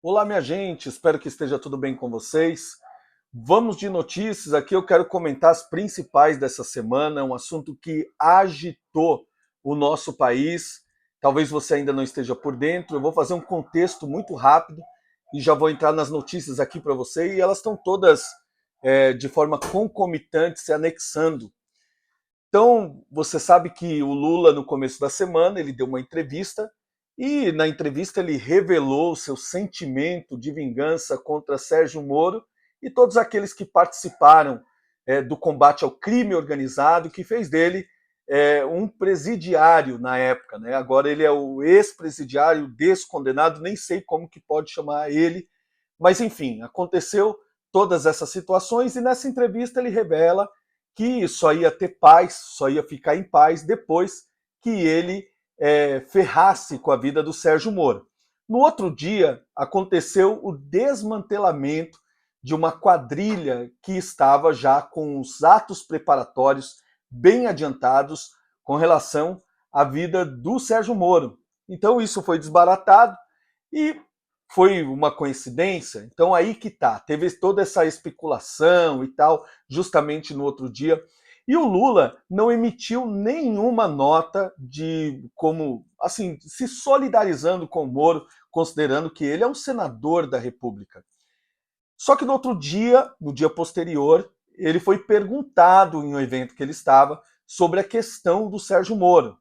Olá, minha gente, espero que esteja tudo bem com vocês. Vamos de notícias. Aqui eu quero comentar as principais dessa semana, um assunto que agitou o nosso país. Talvez você ainda não esteja por dentro. Eu vou fazer um contexto muito rápido e já vou entrar nas notícias aqui para você. E elas estão todas de forma concomitante se anexando. Então, você sabe que o Lula, no começo da semana, ele deu uma entrevista e na entrevista ele revelou o seu sentimento de vingança contra Sérgio Moro e todos aqueles que participaram do combate ao crime organizado, que fez dele um presidiário na época, né? Agora ele é o ex-presidiário descondenado, nem sei como que pode chamar ele, mas enfim, aconteceu todas essas situações e nessa entrevista ele revela que só ia ter paz, só ia ficar em paz depois que ele ferrasse com a vida do Sérgio Moro. No outro dia, aconteceu o desmantelamento de uma quadrilha que estava já com os atos preparatórios bem adiantados com relação à vida do Sérgio Moro. Então isso foi desbaratado e foi uma coincidência? Então aí que tá, teve toda essa especulação e tal, justamente no outro dia. E o Lula não emitiu nenhuma nota de como, assim, se solidarizando com o Moro, considerando que ele é um senador da República. Só que no outro dia, no dia posterior, ele foi perguntado em um evento que ele estava sobre a questão do Sérgio Moro.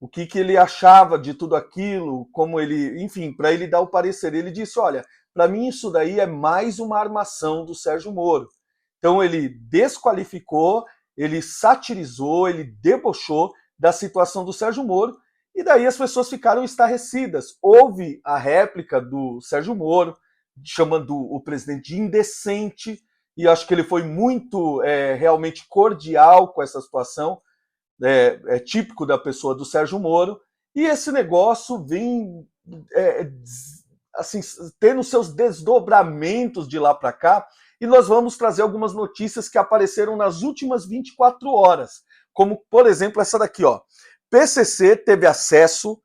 O que ele achava de tudo aquilo, como ele, enfim, para ele dar o parecer. Ele disse: olha, para mim isso daí é mais uma armação do Sérgio Moro. Então ele desqualificou, ele satirizou, ele debochou da situação do Sérgio Moro, e daí as pessoas ficaram estarrecidas. Houve a réplica do Sérgio Moro, chamando o presidente de indecente, e acho que ele foi muito realmente cordial com essa situação, típico da pessoa do Sérgio Moro, e esse negócio vem assim, tendo seus desdobramentos de lá para cá, e nós vamos trazer algumas notícias que apareceram nas últimas 24 horas, como, por exemplo, essa daqui, ó. PCC teve acesso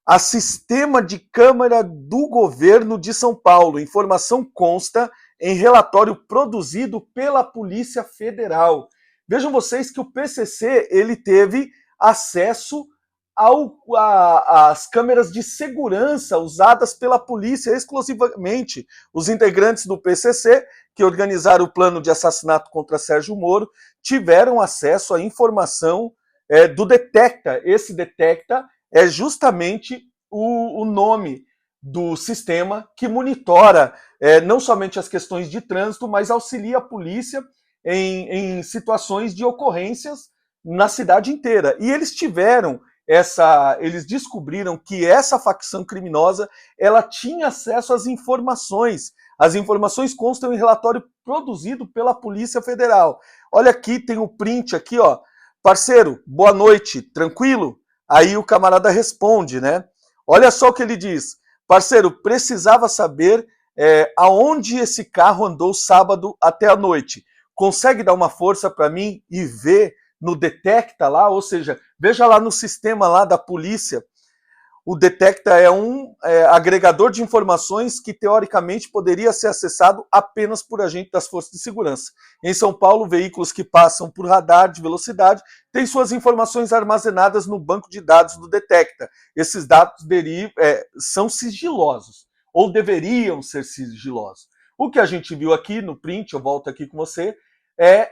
a sistema de câmara do governo de São Paulo. Informação consta em relatório produzido pela Polícia Federal. Vejam vocês que o PCC ele teve acesso às câmeras de segurança usadas pela polícia exclusivamente. Os integrantes do PCC, que organizaram o plano de assassinato contra Sérgio Moro, tiveram acesso à informação do Detecta. Esse Detecta é justamente o nome do sistema que monitora não somente as questões de trânsito, mas auxilia a polícia em situações de ocorrências na cidade inteira. E eles descobriram que essa facção criminosa ela tinha acesso às informações. As informações constam em relatório produzido pela Polícia Federal. Olha aqui, tem o print aqui, ó. Parceiro, boa noite, tranquilo? Aí o camarada responde, né? Olha só o que ele diz. Parceiro, precisava saber aonde esse carro andou sábado até a noite. Consegue dar uma força para mim e ver no Detecta lá? Ou seja, veja lá no sistema lá da polícia. O Detecta é um agregador de informações que, teoricamente, poderia ser acessado apenas por agentes das forças de segurança. Em São Paulo, veículos que passam por radar de velocidade têm suas informações armazenadas no banco de dados do Detecta. Esses dados são sigilosos, ou deveriam ser sigilosos. O que a gente viu aqui no print, eu volto aqui com você, é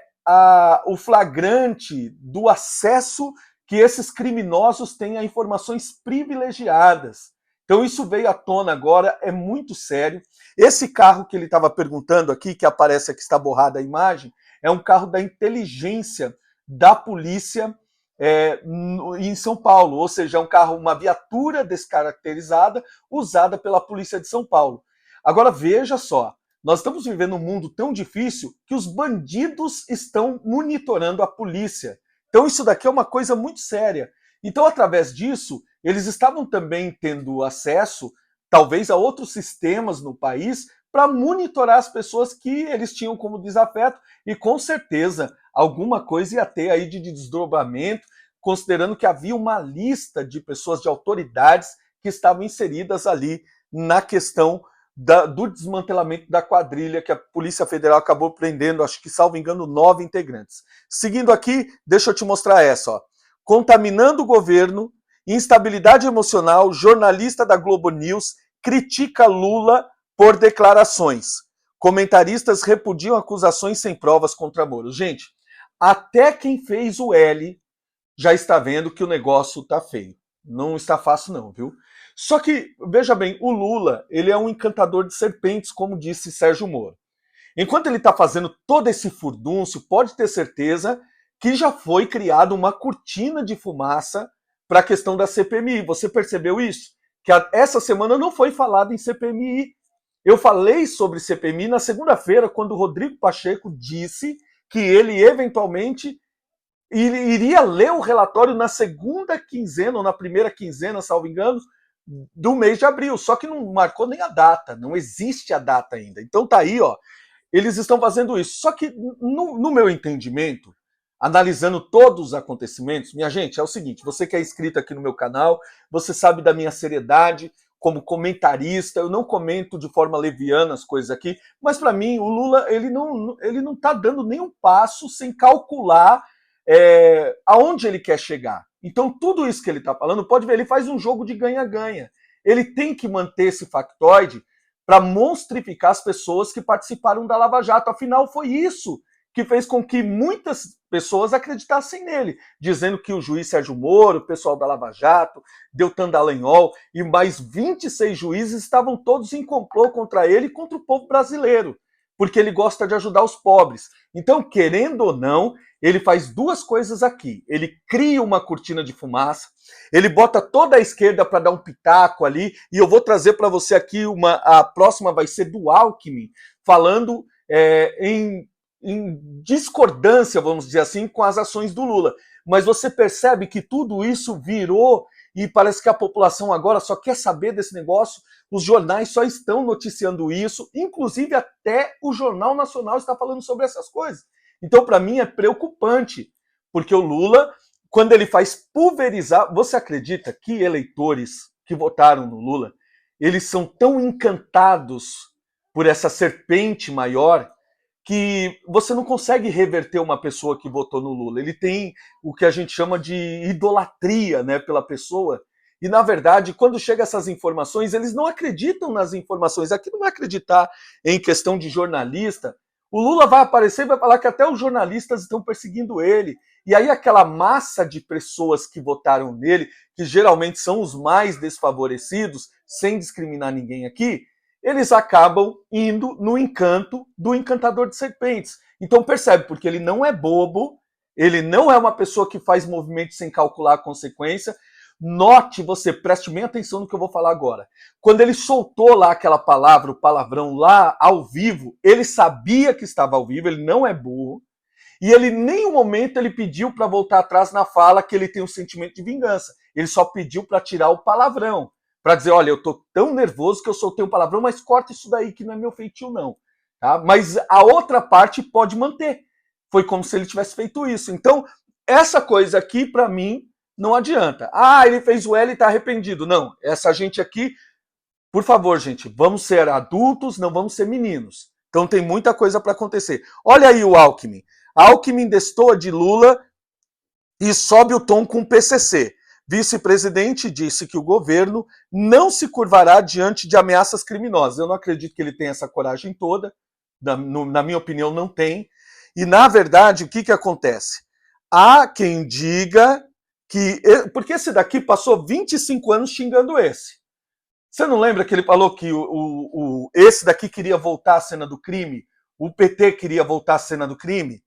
o flagrante do acesso que esses criminosos têm a informações privilegiadas. Então isso veio à tona agora, é muito sério. Esse carro que ele estava perguntando aqui, que aparece aqui, está borrada a imagem, é um carro da inteligência da polícia em São Paulo, ou seja, é um carro, uma viatura descaracterizada usada pela polícia de São Paulo. Agora veja só, nós estamos vivendo um mundo tão difícil que os bandidos estão monitorando a polícia. Então isso daqui é uma coisa muito séria. Então, através disso, eles estavam também tendo acesso, talvez, a outros sistemas no país para monitorar as pessoas que eles tinham como desafeto e, com certeza, alguma coisa ia ter aí de desdobramento, considerando que havia uma lista de pessoas, de autoridades que estavam inseridas ali na questão do desmantelamento da quadrilha que a Polícia Federal acabou prendendo, acho que, salvo engano, 9 integrantes. Seguindo aqui, deixa eu te mostrar essa, ó. Contaminando o governo, instabilidade emocional, jornalista da Globo News critica Lula por declarações. Comentaristas repudiam acusações sem provas contra Moro. Gente, até quem fez o L já está vendo que o negócio tá feio. Não está fácil não, viu? Só que, veja bem, o Lula, ele é um encantador de serpentes, como disse Sérgio Moro. Enquanto ele está fazendo todo esse furdúncio, pode ter certeza que já foi criada uma cortina de fumaça para a questão da CPMI. Você percebeu isso? Que essa semana não foi falado em CPMI. Eu falei sobre CPMI na segunda-feira, quando o Rodrigo Pacheco disse que ele eventualmente iria ler o relatório na segunda quinzena, ou na primeira quinzena, salvo engano, do mês de abril. Só que não marcou nem a data, não existe a data ainda. Então tá aí, ó, eles estão fazendo isso. Só que, no meu entendimento, analisando todos os acontecimentos, minha gente, é o seguinte, você que é inscrito aqui no meu canal, você sabe da minha seriedade como comentarista, eu não comento de forma leviana as coisas aqui, mas para mim o Lula, ele não tá dando nenhum passo sem calcular aonde ele quer chegar. Então tudo isso que ele está falando, pode ver, ele faz um jogo de ganha-ganha. Ele tem que manter esse factoide para monstrificar as pessoas que participaram da Lava Jato. Afinal, foi isso que fez com que muitas pessoas acreditassem nele, dizendo que o juiz Sérgio Moro, o pessoal da Lava Jato, Deltan Dallagnol e mais 26 juízes estavam todos em complô contra ele e contra o povo brasileiro, porque ele gosta de ajudar os pobres. Então, querendo ou não, ele faz duas coisas aqui. Ele cria uma cortina de fumaça, ele bota toda a esquerda para dar um pitaco ali, e eu vou trazer para você aqui, a próxima vai ser do Alckmin, falando em discordância, vamos dizer assim, com as ações do Lula. Mas você percebe que tudo isso virou, e parece que a população agora só quer saber desse negócio, os jornais só estão noticiando isso, inclusive até o Jornal Nacional está falando sobre essas coisas. Então, para mim, é preocupante, porque o Lula, quando ele faz pulverizar... Você acredita que eleitores que votaram no Lula, eles são tão encantados por essa serpente maior que você não consegue reverter uma pessoa que votou no Lula. Ele tem o que a gente chama de idolatria, né, pela pessoa. E, na verdade, quando chegam essas informações, eles não acreditam nas informações. Aqui não vai acreditar em questão de jornalista. O Lula vai aparecer e vai falar que até os jornalistas estão perseguindo ele. E aí aquela massa de pessoas que votaram nele, que geralmente são os mais desfavorecidos, sem discriminar ninguém aqui, eles acabam indo no encanto do encantador de serpentes. Então percebe, porque ele não é bobo, ele não é uma pessoa que faz movimentos sem calcular a consequência. Note, você preste bem atenção no que eu vou falar agora. Quando ele soltou lá aquela palavra, o palavrão lá ao vivo, ele sabia que estava ao vivo, ele não é burro, e ele em nenhum momento ele pediu para voltar atrás na fala que ele tem um sentimento de vingança. Ele só pediu para tirar o palavrão, para dizer, olha, eu tô tão nervoso que eu soltei um palavrão, mas corta isso daí que não é meu feitio não. Tá? Mas a outra parte pode manter. Foi como se ele tivesse feito isso. Então, essa coisa aqui, para mim, não adianta. Ah, ele fez o L e está arrependido. Não, essa gente aqui, por favor, gente, vamos ser adultos, não vamos ser meninos. Então tem muita coisa para acontecer. Olha aí o Alckmin. Alckmin destoa de Lula e sobe o tom com o PCC. Vice-presidente disse que o governo não se curvará diante de ameaças criminosas. Eu não acredito que ele tenha essa coragem toda. Na minha opinião, não tem. E, na verdade, o que acontece? Há quem diga que... Porque esse daqui passou 25 anos xingando esse. Você não lembra que ele falou que esse daqui queria voltar à cena do crime? O PT queria voltar à cena do crime?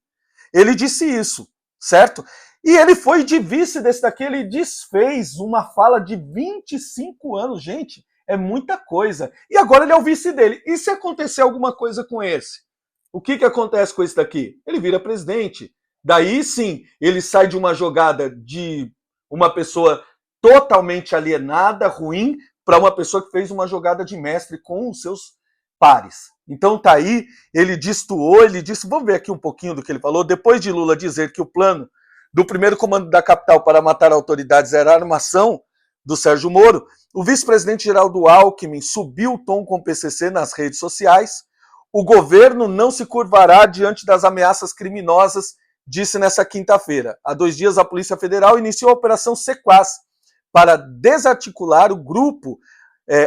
Ele disse isso, certo? E ele foi de vice desse daqui, ele desfez uma fala de 25 anos. Gente, é muita coisa. E agora ele é o vice dele. E se acontecer alguma coisa com esse? O que acontece com esse daqui? Ele vira presidente. Daí sim, ele sai de uma jogada de uma pessoa totalmente alienada, ruim, para uma pessoa que fez uma jogada de mestre com os seus pares. Então tá aí, ele destoou, ele disse, vamos ver aqui um pouquinho do que ele falou, depois de Lula dizer que o plano do primeiro comando da capital para matar autoridades era armação, do Sérgio Moro, o vice-presidente Geraldo Alckmin subiu o tom com o PCC nas redes sociais. O governo não se curvará diante das ameaças criminosas, disse nessa quinta-feira. Há 2 dias, a Polícia Federal iniciou a Operação Sequaz para desarticular o grupo.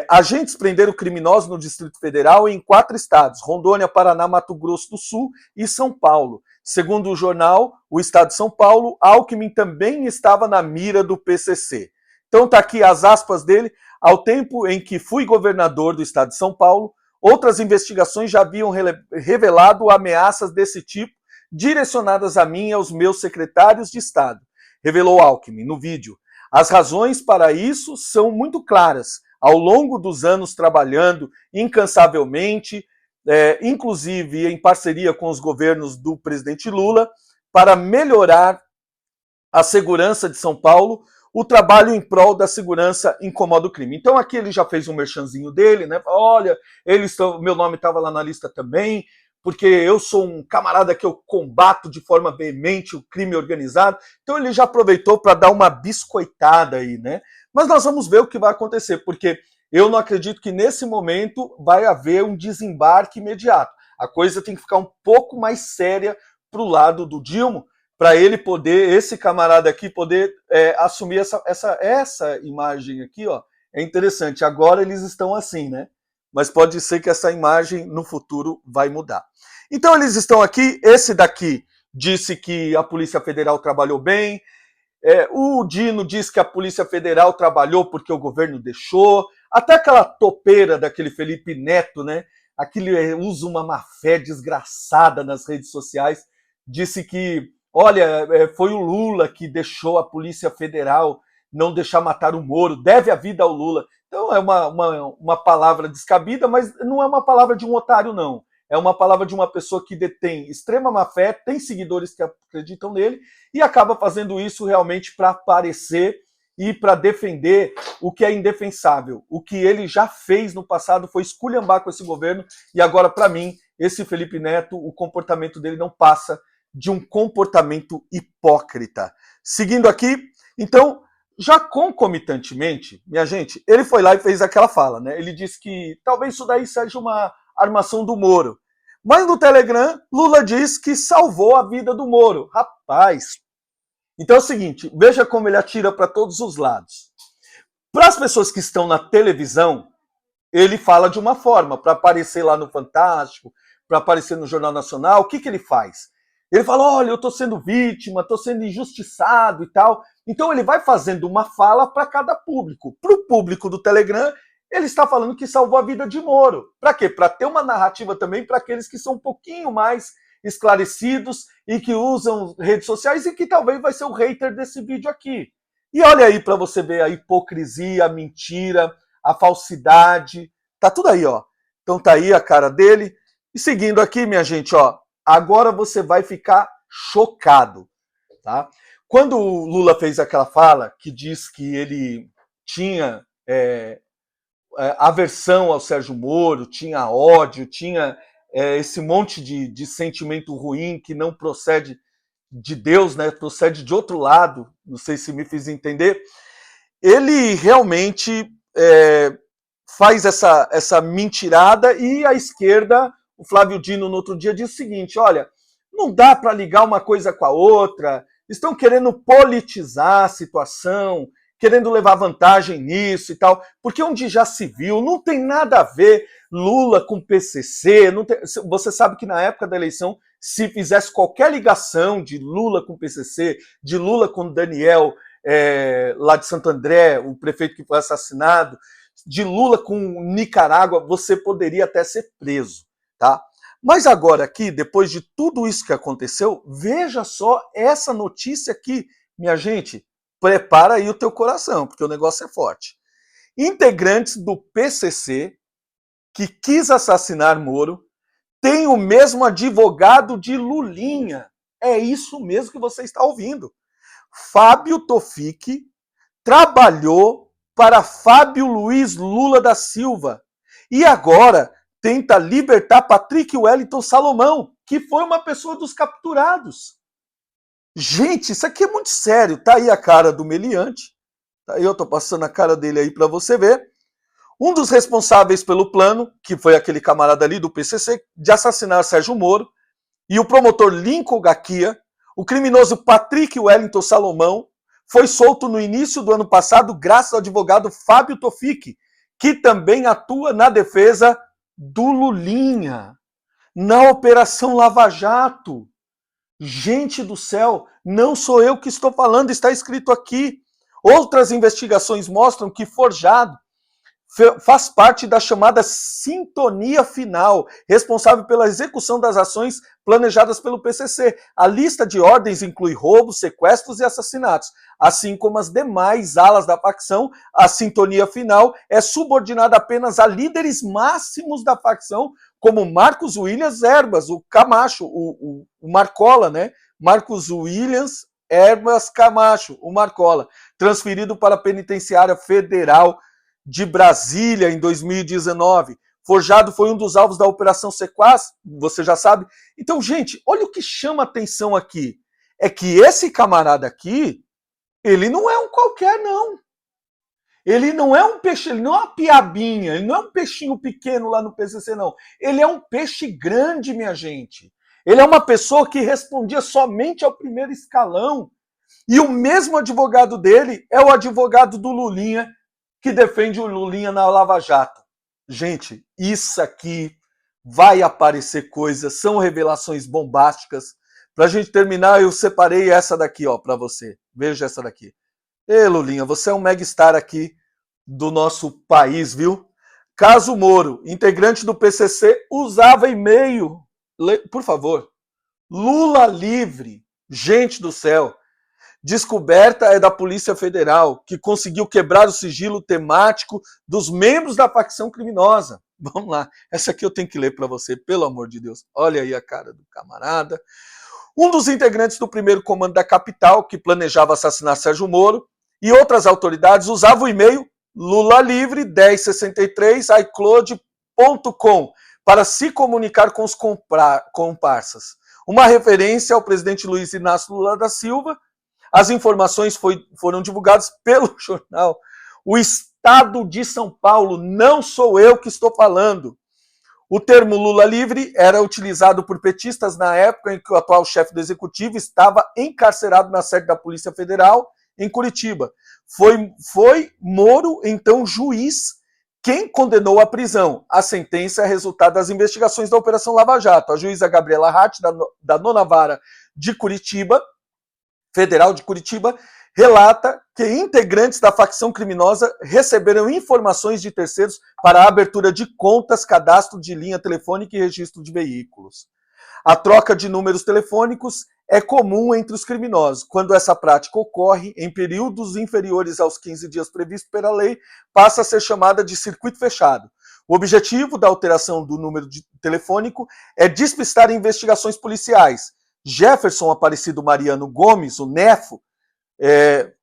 Agentes prenderam criminosos no Distrito Federal em 4 estados: Rondônia, Paraná, Mato Grosso do Sul e São Paulo. Segundo o jornal O Estado de São Paulo, Alckmin também estava na mira do PCC. Então tá aqui as aspas dele. Ao tempo em que fui governador do Estado de São Paulo, outras investigações já haviam revelado ameaças desse tipo direcionadas a mim e aos meus secretários de Estado, revelou Alckmin no vídeo. As razões para isso são muito claras. Ao longo dos anos trabalhando incansavelmente, inclusive em parceria com os governos do presidente Lula, para melhorar a segurança de São Paulo, o trabalho em prol da segurança incomoda o crime. Então aqui ele já fez um merchanzinho dele, né? Olha, meu nome estava lá na lista também, porque eu sou um camarada que eu combato de forma veemente o crime organizado. Então ele já aproveitou para dar uma biscoitada aí, né? Mas nós vamos ver o que vai acontecer, porque eu não acredito que nesse momento vai haver um desembarque imediato. A coisa tem que ficar um pouco mais séria para o lado do Dilma, para ele poder, esse camarada aqui, poder assumir essa imagem aqui, ó. É interessante, agora eles estão assim, né? Mas pode ser que essa imagem no futuro vai mudar. Então eles estão aqui, esse daqui disse que a Polícia Federal trabalhou bem, o Dino diz que a Polícia Federal trabalhou porque o governo deixou, até aquela topeira daquele Felipe Neto, né? Aquele usa uma má-fé desgraçada nas redes sociais, disse que, olha, foi o Lula que deixou a Polícia Federal não deixar matar o Moro, deve a vida ao Lula. Então é uma palavra descabida, mas não é uma palavra de um otário, não. É uma palavra de uma pessoa que detém extrema má-fé, tem seguidores que acreditam nele e acaba fazendo isso realmente para aparecer e para defender o que é indefensável. O que ele já fez no passado foi esculhambar com esse governo e agora, para mim, esse Felipe Neto, o comportamento dele não passa de um comportamento hipócrita. Seguindo aqui, então, já concomitantemente, minha gente, ele foi lá e fez aquela fala, né? Ele disse que talvez isso daí seja uma armação do Moro. Mas no Telegram, Lula diz que salvou a vida do Moro. Rapaz, então é o seguinte, veja como ele atira para todos os lados. Para as pessoas que estão na televisão, ele fala de uma forma, para aparecer lá no Fantástico, para aparecer no Jornal Nacional, o que ele faz? Ele fala, olha, eu estou sendo vítima, estou sendo injustiçado e tal. Então ele vai fazendo uma fala para cada público. Para o público do Telegram, ele está falando que salvou a vida de Moro. Para quê? Para ter uma narrativa também para aqueles que são um pouquinho mais esclarecidos e que usam redes sociais e que talvez vai ser o hater desse vídeo aqui. E olha aí para você ver a hipocrisia, a mentira, a falsidade. Tá tudo aí, ó. Então tá aí a cara dele. E seguindo aqui, minha gente, ó, agora você vai ficar chocado, tá? Quando o Lula fez aquela fala que diz que ele tinha aversão ao Sérgio Moro, tinha ódio, tinha esse monte de sentimento ruim que não procede de Deus, né? Procede de outro lado, não sei se me fiz entender, ele realmente faz essa mentirada e a esquerda, o Flávio Dino no outro dia diz o seguinte, olha, não dá para ligar uma coisa com a outra, estão querendo politizar a situação, querendo levar vantagem nisso e tal, porque onde já se viu, não tem nada a ver Lula com PCC, não tem, você sabe que na época da eleição, se fizesse qualquer ligação de Lula com PCC, de Lula com Daniel, lá de Santo André, o prefeito que foi assassinado, de Lula com Nicarágua, você poderia até ser preso, tá? Mas agora aqui, depois de tudo isso que aconteceu, veja só essa notícia aqui, minha gente, prepara aí o teu coração, porque o negócio é forte. Integrantes do PCC, que quis assassinar Moro, têm o mesmo advogado de Lulinha. É isso mesmo que você está ouvindo. Fábio Tofik trabalhou para Fábio Luiz Lula da Silva e agora tenta libertar Patrick Wellington Salomão, que foi uma pessoa dos capturados. Gente, isso aqui é muito sério. Tá aí a cara do meliante, Aí eu tô passando a cara dele aí para você ver. Um dos responsáveis pelo plano, que foi aquele camarada ali do PCC, de assassinar Sérgio Moro, e o promotor Lincoln Gaquia, o criminoso Patrick Wellington Salomão, foi solto no início do ano passado graças ao advogado Fábio Tofique, que também atua na defesa do Lulinha, na Operação Lava Jato. Gente do céu, não sou eu que estou falando, está escrito aqui. Outras investigações mostram que Forjado faz parte da chamada sintonia final, responsável pela execução das ações planejadas pelo PCC. A lista de ordens inclui roubos, sequestros e assassinatos, assim como as demais alas da facção. A sintonia final é subordinada apenas a líderes máximos da facção, como Marcos Williams Erbas, o Camacho, o Marcola, né? Marcos Williams Erbas Camacho, o Marcola, transferido para a Penitenciária Federal de Brasília em 2019. Forjado foi um dos alvos da Operação Sequaz, você já sabe. Então, gente, olha o que chama atenção aqui. É que esse camarada aqui, ele não é um qualquer, não. Ele não é um peixe, ele não é uma piabinha, ele não é um peixinho pequeno lá no PCC, não. Ele é um peixe grande, minha gente. Ele é uma pessoa que respondia somente ao primeiro escalão. E o mesmo advogado dele é o advogado do Lulinha, que defende o Lulinha na Lava Jato. Gente, isso aqui vai aparecer coisas, são revelações bombásticas. Pra gente terminar, eu separei essa daqui, ó, para você. Veja essa daqui. Ê, Lulinha, você é um megastar aqui do nosso país, viu? Caso Moro, integrante do PCC, usava e-mail. Por favor. Lula livre. Gente do céu. Descoberta é da Polícia Federal, que conseguiu quebrar o sigilo temático dos membros da facção criminosa. Vamos lá, essa aqui eu tenho que ler para você, pelo amor de Deus. Olha aí a cara do camarada. Um dos integrantes do primeiro comando da capital, que planejava assassinar Sérgio Moro, e outras autoridades usavam o e-mail lulalivre1063@icloud.com para se comunicar com os comparsas. Uma referência ao presidente Luiz Inácio Lula da Silva. As informações foram divulgadas pelo jornal O Estado de São Paulo. Não sou eu que estou falando. O termo Lula livre era utilizado por petistas na época em que o atual chefe do executivo estava encarcerado na sede da Polícia Federal em Curitiba. Foi Moro, então juiz, quem condenou à prisão. A sentença é resultado das investigações da Operação Lava Jato. A juíza Gabriela Hart, da Nona Vara de Curitiba, Federal de Curitiba, relata que integrantes da facção criminosa receberam informações de terceiros para a abertura de contas, cadastro de linha telefônica e registro de veículos. A troca de números telefônicos é comum entre os criminosos. Quando essa prática ocorre em períodos inferiores aos 15 dias previstos pela lei, passa a ser chamada de circuito fechado. O objetivo da alteração do número telefônico é despistar investigações policiais. Jefferson Aparecido Mariano Gomes, o Nefo,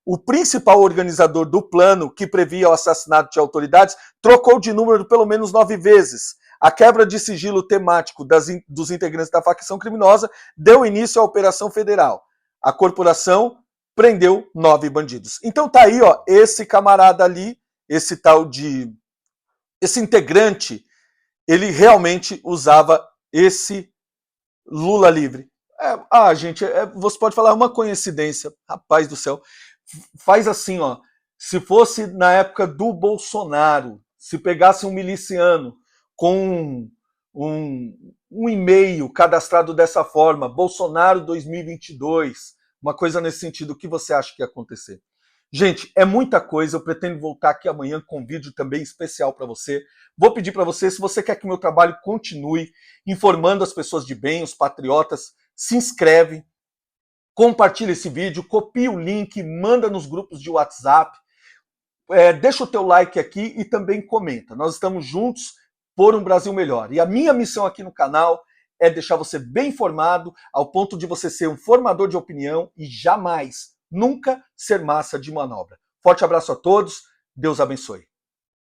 o principal organizador do plano que previa o assassinato de autoridades, trocou de número pelo menos 9 vezes. A quebra de sigilo temático dos integrantes da facção criminosa deu início à Operação Federal. A corporação prendeu 9 bandidos. Então tá aí, ó, esse camarada ali, esse integrante, ele realmente usava esse Lula livre. Gente, você pode falar uma coincidência, rapaz do céu. Faz assim, ó. Se fosse na época do Bolsonaro, se pegasse um miliciano com um e-mail cadastrado dessa forma, Bolsonaro 2022, uma coisa nesse sentido, o que você acha que ia acontecer? Gente, é muita coisa, eu pretendo voltar aqui amanhã com um vídeo também especial para você. Vou pedir para você, se você quer que meu trabalho continue informando as pessoas de bem, os patriotas, se inscreve, compartilha esse vídeo, copia o link, manda nos grupos de WhatsApp, deixa o teu like aqui e também comenta. Nós estamos juntos por um Brasil melhor. E a minha missão aqui no canal é deixar você bem informado, ao ponto de você ser um formador de opinião e jamais, nunca ser massa de manobra. Forte abraço a todos, Deus abençoe.